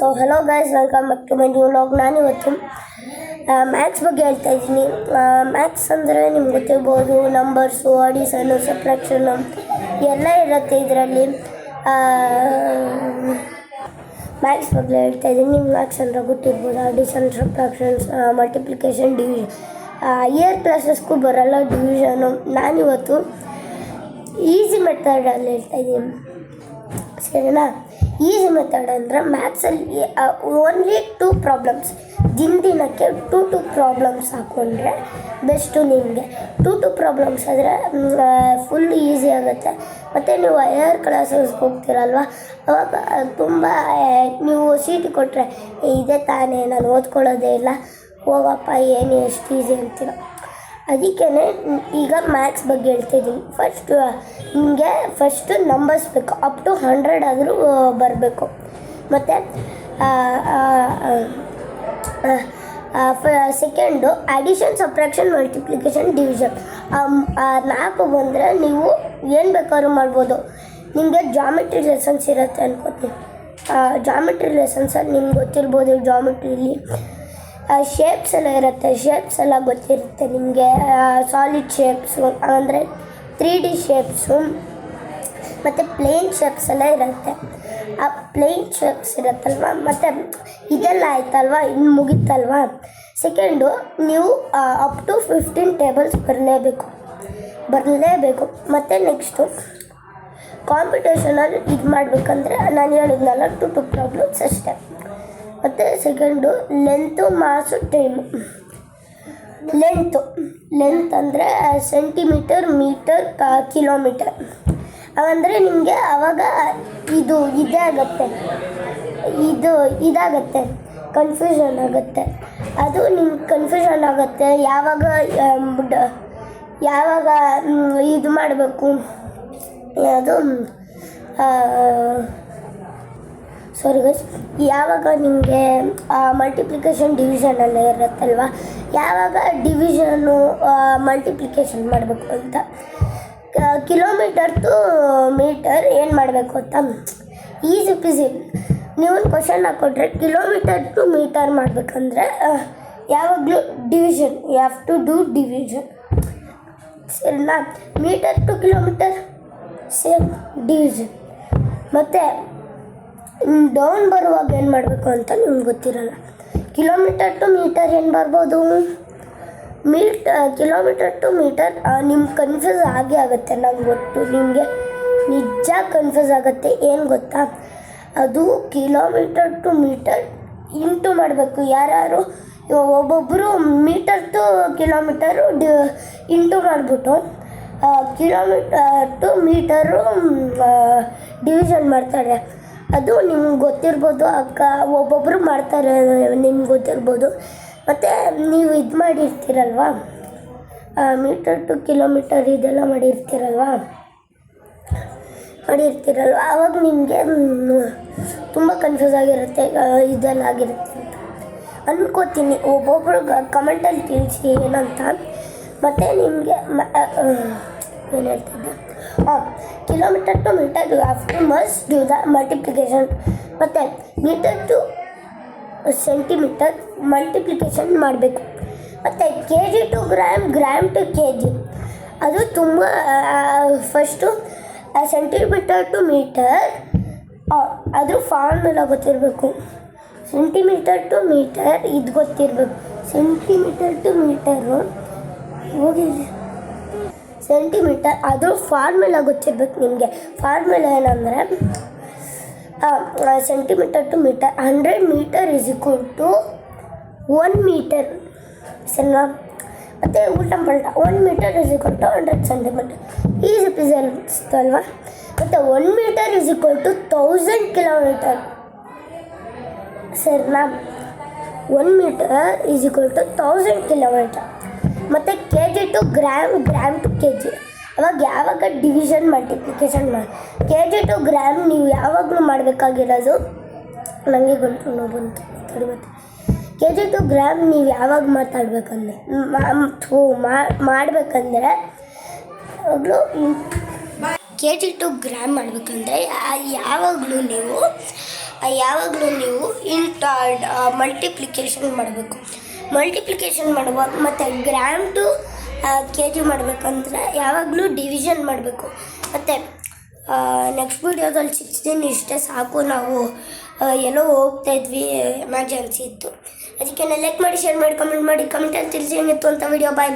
So hello guys, welcome back to my new vlog. ನಾನು ಇವತ್ತು maths ಬಗ್ಗೆ ಹೇಳ್ತಾ ಇದ್ದೀನಿ. ಮ್ಯಾಥ್ಸ್ ಅಂದರೆ ನಿಮ್ಗೆ ಗೊತ್ತಿರ್ಬೋದು, ನಂಬರ್ಸು, ಅಡಿಷನ್ನು, ಸಬ್ಟ್ರಾಕ್ಷನ್ನು ಎಲ್ಲ ಇರುತ್ತೆ ಇದರಲ್ಲಿ. ಮ್ಯಾಥ್ಸ್ ಬಗ್ಗೆ ಹೇಳ್ತಾ ಇದ್ದೀನಿ. ನಿಮ್ಗೆ ಮ್ಯಾಥ್ಸ್ ಅಂದರೆ ಗೊತ್ತಿರ್ಬೋದು, addition, subtractions, multiplication, division. Year ಕ್ಲಾಸಸ್ಗೂ ಬರೋಲ್ಲ ಡಿವಿಷನು. ನಾನಿವತ್ತು ಈಸಿ ಮೆಥಡಲ್ಲಿ ಹೇಳ್ತಾ ಇದ್ದೀನಿ, ಸರಿನಾ? ಈಸಿ ಮೆಥಡ್ ಅಂದರೆ ಮ್ಯಾಥ್ಸಲ್ಲಿ ಓನ್ಲಿ 2 ಪ್ರಾಬ್ಲಮ್ಸ್, ದಿನಕ್ಕೆ 2 ಪ್ರಾಬ್ಲಮ್ಸ್ ಹಾಕ್ಕೊಂಡ್ರೆ ಬೆಸ್ಟು ನಿಮಗೆ. 2 ಪ್ರಾಬ್ಲಮ್ಸ್ ಆದರೆ ಫುಲ್ ಈಸಿ ಆಗುತ್ತೆ. ಮತ್ತು ನೀವು ಹೈಯರ್ ಕ್ಲಾಸಸ್ಗೆ ಹೋಗ್ತೀರಲ್ವ, ಅವಾಗ ತುಂಬ ನೀವು ಸೀಟ್ ಕೊಟ್ಟರೆ ಇದೇ ತಾನೇ, ನಾನು ಓದ್ಕೊಳ್ಳೋದೇ ಇಲ್ಲ, ಹೋಗಪ್ಪ ಏನು ಎಷ್ಟು ಈಸಿ ಅಂತೀರ. ಅದಕ್ಕೇ ಈಗ ಮ್ಯಾಥ್ಸ್ ಬಗ್ಗೆ ಹೇಳ್ತಾಯಿದ್ದೀನಿ. ನಿಮಗೆ ಫಸ್ಟು ನಂಬರ್ಸ್ ಬೇಕು, ಅಪ್ ಟು 100 ಆದರೂ ಬರಬೇಕು. ಮತ್ತು second addition, subtraction, multiplication, division. 4 ಬಂದರೆ ನೀವು ಏನು ಬೇಕಾದ್ರೂ ಮಾಡ್ಬೋದು. ನಿಮಗೆ ಜಾಮೆಟ್ರಿ ಲೆಸನ್ಸ್ ಇರುತ್ತೆ ಅನ್ಕೋತೀನಿ. ಜಾಮೆಟ್ರಿ ಲೆಸನ್ಸಲ್ಲಿ ನಿಮ್ಗೆ ಗೊತ್ತಿರ್ಬೋದು, ಜಾಮೆಟ್ರಿಲಿ ಶೇಪ್ಸ್ ಎಲ್ಲ ಇರುತ್ತೆ. ಶೇಪ್ಸ್ ಎಲ್ಲ ಗೊತ್ತಿರುತ್ತೆ ನಿಮಗೆ. ಸಾಲಿಡ್ ಶೇಪ್ಸು ಅಂದರೆ 3D ಶೇಪ್ಸು ಮತ್ತು ಪ್ಲೇನ್ ಶೇಪ್ಸ್ ಎಲ್ಲ ಇರುತ್ತೆ. ಆ ಪ್ಲೇನ್ ಶೇಪ್ಸ್ ಇರುತ್ತಲ್ವ, ಮತ್ತು ಇದೆಲ್ಲ ಆಯ್ತಲ್ವ, ಇನ್ನು ಮುಗಿತಲ್ವ. ಸೆಕೆಂಡು ನೀವು ಅಪ್ ಟು 15 ಟೇಬಲ್ಸ್ ಬರಲೇಬೇಕು. ಮತ್ತು ನೆಕ್ಸ್ಟು ಕಾಂಪಿಟೇಷನಲ್ಲಿ ಇದು ಮಾಡಬೇಕಂದ್ರೆ ನಾನು ಹೇಳಿದ್ನಲ್ಲ 2 ಪ್ರಾಬ್ಲಮ್ಸ್ ಅಷ್ಟೇ. ಮತ್ತು ಸೆಕೆಂಡು ಲೆಂತು, ಮಾಸು, ಟೈಮು. ಲೆಂತ್ ಅಂದರೆ ಸೆಂಟಿಮೀಟರ್, ಮೀಟರ್, ಕಿಲೋಮೀಟರ್. ಅಂದರೆ ನಿಮಗೆ ಆವಾಗ ಇದಾಗುತ್ತೆ, ಕನ್ಫ್ಯೂಷನ್ ಆಗುತ್ತೆ. ಅದು ನಿಮ್ಗೆ ಕನ್ಫ್ಯೂಷನ್ ಆಗುತ್ತೆ ಯಾವಾಗ ಇದು ಮಾಡಬೇಕು. ಅದು ಯಾವಾಗ ನಿಮಗೆ ಮಲ್ಟಿಪ್ಲಿಕೇಶನ್ ಡಿವಿಷನಲ್ಲೇ ಇರುತ್ತಲ್ವ, ಯಾವಾಗ ಡಿವಿಷನು ಮಲ್ಟಿಪ್ಲಿಕೇಶನ್ ಮಾಡಬೇಕು ಅಂತ. ಕಿಲೋಮೀಟರ್ ಟು ಮೀಟರ್ ಏನು ಮಾಡಬೇಕು ಅಂತ ಈಸಿ ಪಿಸಿ. ನೀವೊಂದು ಕ್ವಶನ್ ಹಾಕ್ಕೊಟ್ರೆ ಕಿಲೋಮೀಟರ್ ಟು ಮೀಟರ್ ಮಾಡಬೇಕಂದ್ರೆ ಯಾವಾಗಲೂ division, you have to do division, ಸರಿನಾ? Metre to kilometre same division. ಮತ್ತು ಡೌನ್ ಬರುವಾಗ ಏನು ಮಾಡಬೇಕು ಅಂತ ನಿಮ್ಗೆ ಗೊತ್ತಿರಲ್ಲ. ಕಿಲೋಮೀಟರ್ ಟು ಮೀಟರ್ ಏನು ಬರ್ಬೋದು, ಕಿಲೋಮೀಟರ್ ಟು ಮೀಟರ್ ನಿಮ್ಗೆ ಕನ್ಫ್ಯೂಸ್ ಆಗುತ್ತೆ. ನಂಗೆ ಗೊತ್ತು, ನಿಮಗೆ ನಿಜ ಕನ್ಫ್ಯೂಸ್ ಆಗುತ್ತೆ. ಏನು ಗೊತ್ತಾ, ಅದು ಕಿಲೋಮೀಟರ್ ಟು ಮೀಟರ್ ಇಂಟು ಮಾಡಬೇಕು. ಯಾರು ಒಬ್ಬೊಬ್ಬರು ಮೀಟರ್ ಟು ಕಿಲೋಮೀಟರು ಇಂಟು ಮಾಡಿಬಿಟ್ಟು ಕಿಲೋಮೀಟರ್ ಟು ಮೀಟರು ಡಿವಿಷನ್ ಮಾಡ್ತಾರೆ. ಅದು ನಿಮ್ಗೆ ಗೊತ್ತಿರ್ಬೋದು, ಒಬ್ಬೊಬ್ಬರು ಮಾಡ್ತಾರೆ, ನಿಮ್ಗೆ ಗೊತ್ತಿರ್ಬೋದು. ಮತ್ತು ನೀವು ಇದು ಮಾಡಿರ್ತೀರಲ್ವ, ಮೀಟರ್ ಟು ಕಿಲೋಮೀಟರ್ ಇದೆಲ್ಲ ಮಾಡಿರ್ತೀರಲ್ವ, ಆವಾಗ ನಿಮಗೆ ತುಂಬ ಕನ್ಫ್ಯೂಸ್ ಆಗಿರುತ್ತೆ, ಇದೆಲ್ಲ ಆಗಿರುತ್ತೆ ಅಂತ ಅಂದ್ಕೋತೀನಿ. ಒಬ್ಬೊಬ್ಬರು ಕಮೆಂಟಲ್ಲಿ ತಿಳಿಸಿ ಏನಂತ. ಮತ್ತು ನಿಮಗೆ ಏನು ಹೇಳ್ತಿದ್ದೆ, kilometre to metre you have to must do the multiplication. ಮತ್ತು ಮೀಟರ್ ಟು ಸೆಂಟಿಮೀಟರ್ ಮಲ್ಟಿಪ್ಲಿಕೇಶನ್ ಮಾಡಬೇಕು. ಮತ್ತು kg to gram, gram to kg. ಅದು ತುಂಬ ಫಸ್ಟು ಸೆಂಟಿಮೀಟರ್ ಟು ಮೀಟರ್ ಅದ್ರ ಫಾರ್ಮುಲಾ ಗೊತ್ತಿರಬೇಕು. ಸೆಂಟಿಮೀಟರ್ ಟು ಮೀಟರ್ ಇದು ಗೊತ್ತಿರಬೇಕು. ಸೆಂಟಿಮೀಟರ್ ಟು ಮೀಟರು ಸೆಂಟಿಮೀಟರ್ ಅದ್ರ ಫಾರ್ಮುಲಾ ಗೊತ್ತಿರ್ಬೇಕು ನಿಮಗೆ. ಫಾರ್ಮುಲಾ ಏನಂದರೆ centimetre to metre 100 metre is equal to 1 metre, ಸರಿನಾ? ಮತ್ತು ಉಲ್ಟಾ ಪಲ್ಟಾ 1 metre is equal to 100 centimetre. Easy peasy ಅಲ್ವಾ? ಮತ್ತು 1 metre is equal to 1000 kilometre, ಸರಿನಾ? 1 metre is equal to 1000 kilometre. ಮತ್ತು kg to gram, gram to kg. ಯಾವಾಗ division multiplication kg to gram ನೀವು ಯಾವಾಗಲೂ ಮಾಡಬೇಕಾಗಿರೋದು, ನನಗೆ ಬಂತು ಬಂತು ಮತ್ತು kg ಟು ಗ್ರಾಮ್ ನೀವು ಯಾವಾಗ ಮಾಡಬೇಕಂದ್ರೆ kg ಟು ಗ್ರಾಮ್ ಮಾಡಬೇಕಂದ್ರೆ ಯಾವಾಗಲೂ ನೀವು ಯಾವಾಗಲೂ ನೀವು ಮಲ್ಟಿಪ್ಲಿಕೇಶನ್ ಮಾಡಬೇಕು. ಮಲ್ಟಿಪ್ಲಿಕೇಶನ್ ಮಾಡುವಾಗ ಮತ್ತು ಗ್ರಾಮ್ ಟು ಕೆ ಜಿ ಮಾಡಬೇಕಂದ್ರೆ ಯಾವಾಗಲೂ ಡಿವಿಷನ್ ಮಾಡಬೇಕು. ಮತ್ತು ನೆಕ್ಸ್ಟ್ ವೀಡಿಯೋದಲ್ಲಿ 16 ಇಷ್ಟೇ ಸಾಕು, ನಾವು ಎಲ್ಲೋ ಹೋಗ್ತಾಯಿದ್ವಿ, ಎಮರ್ಜೆನ್ಸಿ ಇತ್ತು. ಅದಕ್ಕೆ ಲೈಕ್ ಮಾಡಿ, ಶೇರ್ ಮಾಡಿ, ಕಮೆಂಟ್ ಮಾಡಿ, ಕಮೆಂಟಲ್ಲಿ ತಿಳಿಸಿ ಹೆಂಗಿತ್ತು ಅಂತ ವೀಡಿಯೋ. ಬಾಯ್.